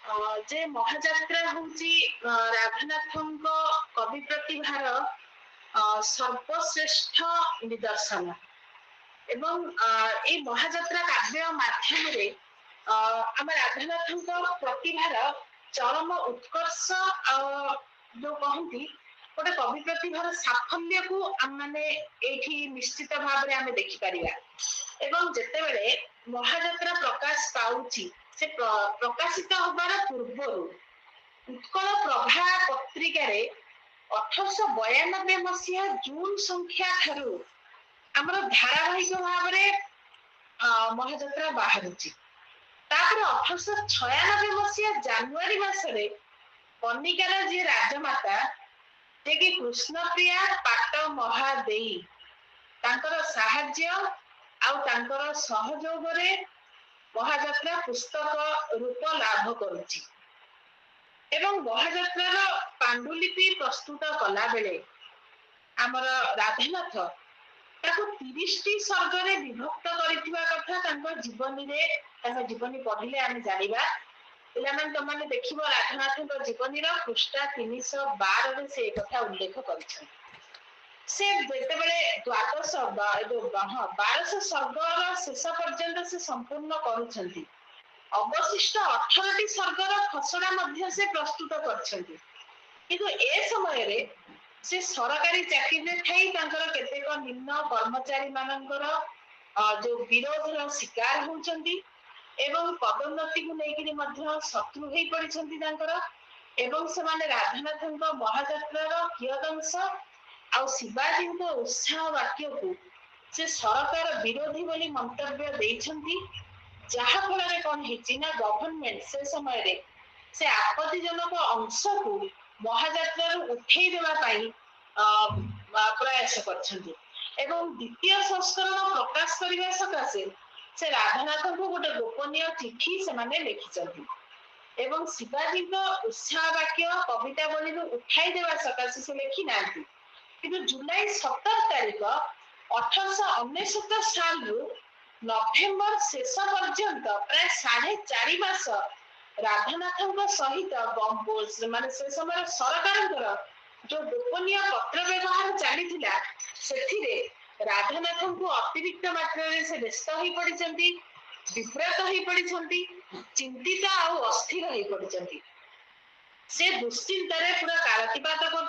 जे महाजात्रा हूँ राधानाथ कवि प्रतिभार सर्वश्रेष्ठ निदर्शन एवं ये महाजात्रा काव्य माध्यम आम राधानाथ प्रतिभार चरम उत्कर्ष जो कहती गोटे कवि प्रतिभार साफल्य को आम मैंने निश्चित भाव में आम देखिपर एवं जितेबले महाजात्रा प्रकाश पाउची से प्रकाशित हबार पूर्व उत्कल प्रभा पत्रिकार 1892 मसीहा जून संख्या ठारू आमर धारावाहिक भाव में महाजात्रा बाहर 1896 मसीहा जानुरी मसरे कनिकार जी राजमाता जे कि कृष्णप्रिया पाट महादेई तांकर साहाज्य आउर सहयोग महाजात्रा पुस्तक रूप लाभ करुछि एवं महाजात्रार पांडुलिपि प्रस्तुत कला बेले आमर राधानाथ ताको 30 सर्गरे विभक्त करिथिबा कथा तांकर जीवनी पढ़िले आमे जानिबा पिलामान तमाने देखिबो राधानाथଙ୍କ जीवनीर पृष्ठा 312 रे से कथा उल्लेख करिछन से जेतेबेले द्वादश 1200 सर्गर शेष पर्यंत से संपूर्ण करुछंती अवशिष्ट 18 सर्गर खसड़ा मध्य से प्रस्तुत करछंती किंतु ए समय रे से सरकारी चाकरी ठाई तांकर केतेक निम्न कर्मचारी मानकर जो विरोधर शिकार होउछंती एवं पदोन्नति को लेकिन मध्य शत्रु हो पड़ती एवं से माने राधानाथ महाजात्रार कियदंश आ शिवाजी उत्साह वाक्य को से सरकार विरोधी बोली मंतव्य देइछंती जहा फल कौन ना गवर्नमेंट से समय रे से आपत्तिजनक अंश को महाजात्रा उठे देवा प्रयास करछंती एवं द्वितीय संस्करण प्रकाश करने सकाशे से राधानाथ को गोटे गोपनीय चिठी से माने लिखिछंती एवं शिवाजी उत्साह वाक्य कविता बली उठाई देवा सकाशे से लिखि नांती किंतु जुलाई 17 तारीख 1899 साल नवेम्बर शेष पर्यंत प्राय 4.5 मास राधानाथ सहित माने से समय सरकार जो गोपनीय पत्र व्यवहार चलीथिला सेथिरे राधानाथ को अतिरिक्त मात्रा से व्यस्त हो पड़ती विव्रत हो पड़ती चिंतित और अस्थिर हो पड़ती से दुश्चिंतार पूरा कालातिपात कर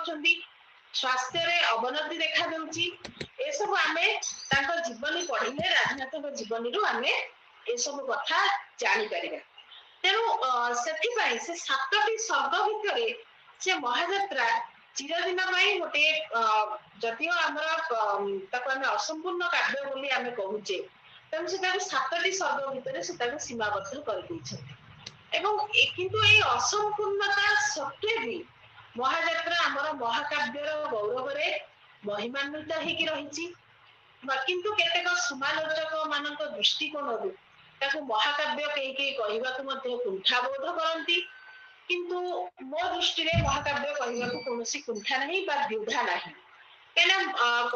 स्वास्थ्य रे अवनति देखा देउची ए सब आमे तांको जीवनी पढ़िले राधानाथ जीवनी रु आमे ए सब कथा जानि परिबा तेनु सेथि पई से 7टी सर्ग भितरे से महाजात्रा चिरदिन पाई गोटे जदियो आमर ताको आमे असंपूर्ण काव्य बोली आमे कहूचे तेनु से ताको 7टी सर्ग भितरे से ताको सीमाबद्ध कर दैछथि एवं किंतु ए असंपूर्णता सत्वे भी महाजात्रा आमर महाकाव्यर गौरव रे महिमान्वित हेकि रहिछि किंतु केतेक समालोचक मानक दृष्टिकोण रु ताको महाकाव्य केही कहबाकू मध्ये कुंठाबोध करंती किंतु मो दृष्टि रे महाकाव्य कहबाकू कोनोसी कुंठा नहीं बा द्विधा नहीं केना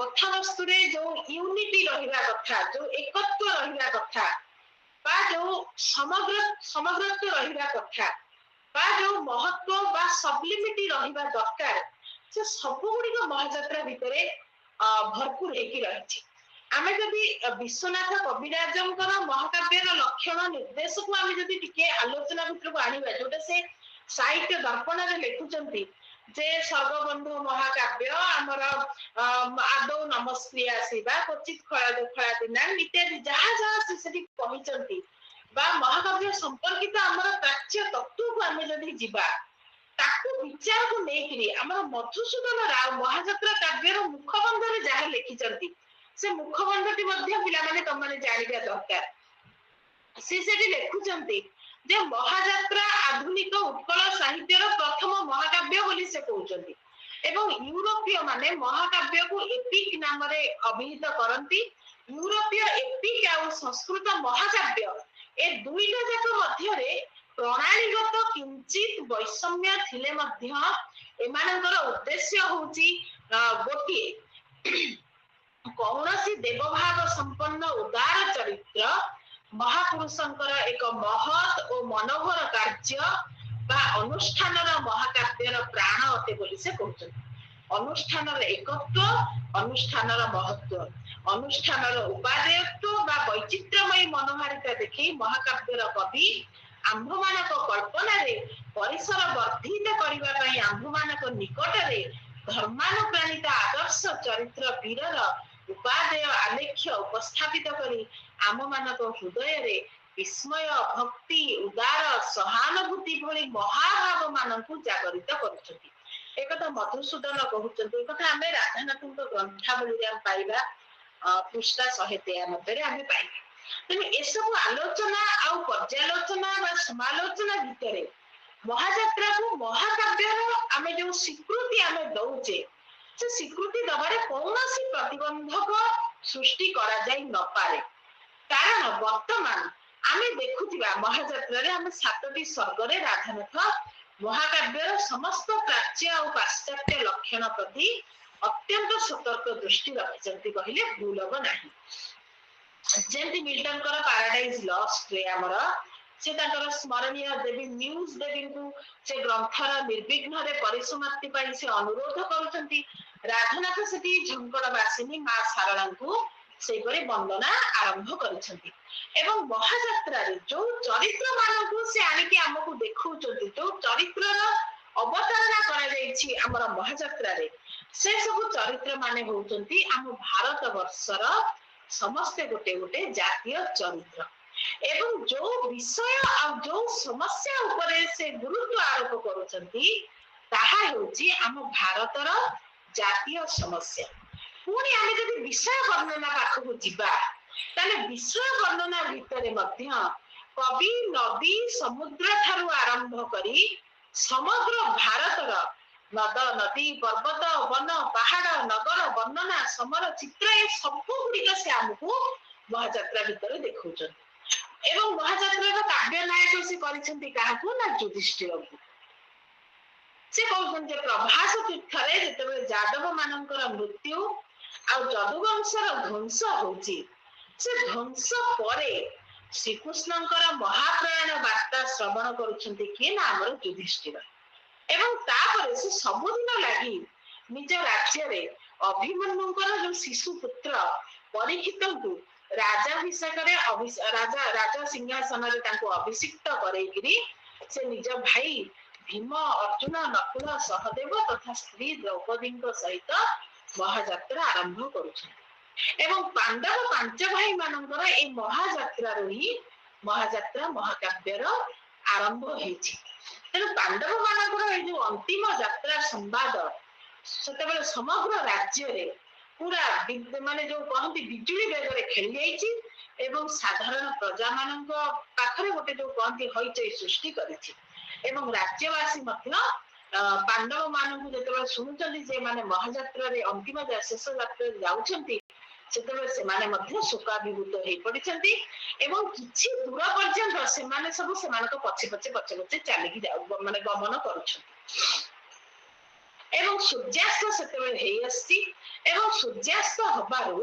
कथा वस्तु रे जो यूनिटी रहिबा कथा जो एकत्व रहिबा कथा बा जो समग्रत्व रहिबा कथा बा जो महत्व बा सब्लिमिटी रहिबा दरकार से सब गुड़िक महाजात्रा भितरे भरपूर हेकि रहिछि आमे जदि विश्वनाथ कविराजंकर महाकाव्यर लक्षण निर्देश को आमे जदि टिके आलोचना भितर को आनिबा जोटा से साहित्य दर्पण रे लिखुचंती जे सर्वबंधु महाकाव्य आमर आदौ नमस्क्रिया सेवा क्वचित खळा दिना इत्यादि जहाँ जहाँ से कहिचंती बा महाकाव्य संपर्कित आमर प्राच्य तत्व को आमे जदि जिबा ताकू विचार को लेकिरी आमर मधुसूदन राव महाजात्रा काव्यर मुखबंध रे जहाँ लिखिचंती से मुखबंधटी मध्य पिला माने तमने जानिबा दरकार से सेठी लिखुचंती जे महाजात्रा आधुनिक उत्कल साहित्यर प्रथम महाकाव्य बोली से कहउचंती एवं यूरोपीय माने महाकाव्य को एपिक नाम रे अभिहित करंती यूरोपीय एपिक आ संस्कृत महाकाव्य ए दुईटा जाक मध्य रे प्रणालीगत किंचित वैषम्य थिले मध्य एमानकर उद्देश्य होउची गोटिए कौनसी देवभाव संपन्न उदार चरित्र महापुरुषंकर एक महत और मनोहर कार्य ବା ଅନୁଷ୍ଠାନର ମହାକାବ୍ୟର ପ୍ରାଣ ଅଟେ ବୋଲି ସେ କହୁଛନ୍ତି। ଅନୁଷ୍ଠାନର ଏକତ୍ବ, ଅନୁଷ୍ଠାନର ମହତ୍ବ, ଅନୁଷ୍ଠାନର ଉପାଦେୟତ୍ୱ ବା ବୈଚିତ୍ର୍ୟମୟୀ ମନୋହାରିତା ଦେଖି ମହାକାବ୍ୟର କବି ଆମ୍ଭମାନଙ୍କ କଳ୍ପନାରେ ପରିସର ବର୍ଦ୍ଧିତ କରିବା ପାଇଁ ଆମ୍ଭମାନଙ୍କ ନିକଟରେ ଧର୍ମାନୁପ୍ରାଣିତ ଆଦର୍ଶ ଚରିତ୍ର ବୀରର ଉପାଦେୟ ଆଲେଖ୍ୟ ଉପସ୍ଥାପିତ କରି ଆମମାନଙ୍କ ହୃଦୟରେ ବିସ୍ମୟ, ଭକ୍ତି, ଉଦାର ସହାନୁଭୂତି ଭଳି ମହାଭାବ ମାନଙ୍କୁ ଜାଗରିତ କରୁଛନ୍ତି। ଏକଥା ମଧୁସୂଦନ କହୁଛନ୍ତି। ଏକଥା ଆମେ ରାଧାନାଥଙ୍କ ଗ୍ରନ୍ଥାବଳୀରେ ଆମେ ପାଇବା, ପୃଷ୍ଠା 193 ଆମେ ପାଇବା। ତେଣୁ ଏସବୁ ଆଲୋଚନା ଆଉ ପର୍ଯ୍ୟାଲୋଚନା ବା ସମାଲୋଚନା ଭିତରେ ମହାଯାତ୍ରାକୁ ମହାକାବ୍ୟର ଆମେ ଯୋଉ ସ୍ୱୀକୃତି ଆମେ ଦଉଛେ, ସେ ସ୍ୱୀକୃତି ଦବାରେ କୌଣସି ପ୍ରତିବନ୍ଧକ ସୃଷ୍ଟି କରାଯାଇ ନପାରେ। କାରଣ ବର୍ତ୍ତମାନ ଆମେ ଦେଖୁଥିବା ମହାଯାତ୍ରାରେ ଆମେ 7ଟି ସ୍ୱର୍ଗରେ ରାଧାନାଥ ମହାକାବ୍ୟର ସମସ୍ତ ପ୍ରାଚ୍ୟ ଆଉ ପାଶ୍ଚାତ୍ୟ ଲକ୍ଷଣ ପ୍ରତି ଅତ୍ୟନ୍ତ ସତର୍କ ଦୃଷ୍ଟି ରଖିଛନ୍ତି କହିଲେ ଭୁଲ ହବ ନାହିଁ। ଯେମିତି ମିଲ୍ଟନଙ୍କର ପାରାଡାଇଜ ଲଷ୍ଟରେ ଆମର ସେ ତାଙ୍କର ସ୍ମରଣୀୟ ଦେବୀ ନ୍ୟୁଜ ଦେବୀଙ୍କୁ ସେ ଗ୍ରନ୍ଥର ନିର୍ବିଘ୍ନରେ ପରିସମାପ୍ତି ପାଇଁ ସେ ଅନୁରୋଧ କରୁଛନ୍ତି। ରାଧାନାଥ ସେଠି ଝଙ୍କଡ ବାସିନୀ ମା ଶାରଳାଙ୍କୁ ସେହିପରି ବନ୍ଦନା ଆରମ୍ଭ କରିଛନ୍ତି। ଏବଂ ମହାଯାତ୍ରାରେ ଯୋଉ ଚରିତ୍ର ମାନଙ୍କୁ ସେ ଆଣିକି ଆମକୁ ଦେଖାଉଛନ୍ତି, ଯୋଉ ଚରିତ୍ରର ଅବତାରଣା କରାଯାଇଛି ଆମର ମହାଯାତ୍ରାରେ, ସେ ସବୁ ଚରିତ୍ର ମାନେ ହଉଛନ୍ତି ଆମ ଭାରତ ବର୍ଷର ସମସ୍ତେ ଗୋଟେ ଗୋଟେ ଜାତୀୟ ଚରିତ୍ର। ଏବଂ ଯୋଉ ବିଷୟ ଆଉ ଯୋଉ ସମସ୍ୟା ଉପରେ ସେ ଗୁରୁତ୍ୱ ଆରୋପ କରୁଛନ୍ତି ତାହା ହେଉଛି ଆମ ଭାରତର ଜାତୀୟ ସମସ୍ୟା। ପୁଣି ଆମେ ଯଦି ବିଷୟ ବର୍ଣ୍ଣନା ପାଖକୁ ଯିବା ତାହେଲେ ବିଷୟ ବର୍ଣ୍ଣନା ଭିତରେ ମଧ୍ୟ କବି ନଦୀ ସମୁଦ୍ର ଠାରୁ ଆରମ୍ଭ କରି ସମଗ୍ର ଭାରତର ନଦ ନଦୀ ପର୍ବତ ବନ ପାହାଡ ନଗର ବର୍ଣ୍ଣନା ସମର ଚିତ୍ର ଏ ସବୁ ଗୁଡିକ ସେ ଆମକୁ ମହାଯାତ୍ରା ଭିତରେ ଦେଖାଉଛନ୍ତି। ଏବଂ ମହାଯାତ୍ରାର କାବ୍ୟ ନାୟକ ସେ କରିଛନ୍ତି କାହାକୁ ନା ଯୁଧିଷ୍ଠିରଙ୍କୁ। ସେ କହୁଛନ୍ତି ଯେ ପ୍ରଭାସ ତୀର୍ଥରେ ଯେତେବେଳେ ଯାଦବ ମାନଙ୍କର ମୃତ୍ୟୁ ଆଉ ଯଦୁବଂଶର ଧ୍ୱଂସ ହଉଛି, ସେ ଧ୍ୱଂସ ପରେ ଶ୍ରୀକୃଷ୍ଣଙ୍କର ମହାପ୍ରୟାଣ ବାର୍ତ୍ତା ଶ୍ରବଣ କରୁଛନ୍ତି କିଏ ନା ଆମର ଯୁଧିଷ୍ଠିର। ଏବଂ ତାପରେ ସେ ସବୁଦିନ ଲାଗି ନିଜ ରାଜ୍ୟରେ ଅଭିମନ୍ୟୁଙ୍କର ଯୋଉ ଶିଶୁ ପୁତ୍ର ପରୀକ୍ଷିତଙ୍କୁ ରାଜାଭିଷେକରେ ରାଜା ସିଂହାସନରେ ତାଙ୍କୁ ଅଭିଷିକ୍ତ କରେଇକିରି ସେ ନିଜ ଭାଇ ଭୀମ, ଅର୍ଜୁନ, ନକୁଳ, ସହଦେବ ତଥା ସ୍ତ୍ରୀ ଦ୍ରୌପଦୀଙ୍କ ସହିତ ମହାଯାତ୍ରା ଆରମ୍ଭ କରୁଛନ୍ତି। ଏବଂ ପାଣ୍ଡବ 5 ଭାଇ ମାନଙ୍କର ଏଇ ମହାଯାତ୍ରାରୁ ହିଁ ମହାଯାତ୍ରା ମହାକାବ୍ୟର ଆରମ୍ଭ ହେଇଛି। ତେଣୁ ପାଣ୍ଡବ ମାନଙ୍କର ଏଇ ଯୋଉ ଅନ୍ତିମ ଯାତ୍ରା ସମ୍ବାଦ ସେତେବେଳେ ସମଗ୍ର ରାଜ୍ୟରେ ପୁରା ମାନେ ଯୋଉ କହନ୍ତି ବିଜୁଳି ବେଗରେ ଖେଳି ଯାଇଛି ଏବଂ ସାଧାରଣ ପ୍ରଜା ମାନଙ୍କ ପାଖରେ ଗୋଟେ ଯୋଉ କହନ୍ତି ହଇଚଇ ସୃଷ୍ଟି କରିଛି। ଏବଂ ରାଜ୍ୟବାସୀ ମଧ୍ୟ ପାଣ୍ଡବ ମାନଙ୍କୁ ଯେତେବେଳେ ଶୁଣୁଛନ୍ତି ଯେ ମାନେ ମହାଯାତ୍ରାରେ ଅନ୍ତିମ ଶେଷ ଯାତ୍ରାରେ ଯାଉଛନ୍ତି, ସେତେବେଳେ ସେମାନେ ମଧ୍ୟ ଶୋକାଭିଭୂତ ହେଇ ପଡିଛନ୍ତି ଏବଂ କିଛି ଦୂର ପର୍ଯ୍ୟନ୍ତ ସେମାନେ ସବୁ ସେମାନଙ୍କ ପଛେ ପଛେ ଚାଲିକି ମାନେ ଗମନ କରୁଛନ୍ତି। ଏବଂ ସୂର୍ଯ୍ୟାସ୍ତ ସେତେବେଳେ ହେଇ ଆସିଛି ଏବଂ ସୂର୍ଯ୍ୟାସ୍ତ ହବାରୁ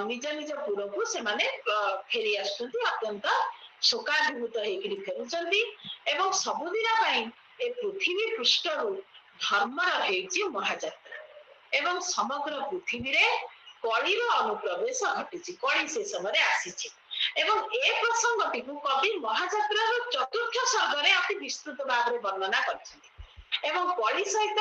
ନିଜ ନିଜ ପୁରକୁ ସେମାନେ ଫେରି ଆସୁଛନ୍ତି, ଅତ୍ୟନ୍ତ ଶୋକାଭିଭୂତ ହେଇକିରି ଫେରୁଛନ୍ତି। ଏବଂ ସବୁଦିନ ପାଇଁ ଏ ପୃଥିବୀ ପୃଷ୍ଠରୁ ଧର୍ମର ହେଇଛି ମହାଯାତ୍ରା ଏବଂ ସମଗ୍ର ପୃଥିବୀରେ କଳିର ଅନୁପ୍ରବେଶ ଘଟିଛି, କଳି ସେ ସମୟରେ ଆସିଛି। ଏବଂ ଏ ପ୍ରସଙ୍ଗଟିକୁ କବି ମହାଯାତ୍ରାର 4ର୍ଥ ସର୍ଗରେ ଅତି ବିସ୍ତୃତ ଭାବରେ ବର୍ଣ୍ଣନା କରିଛନ୍ତି। ଏବଂ କଳି ସହିତ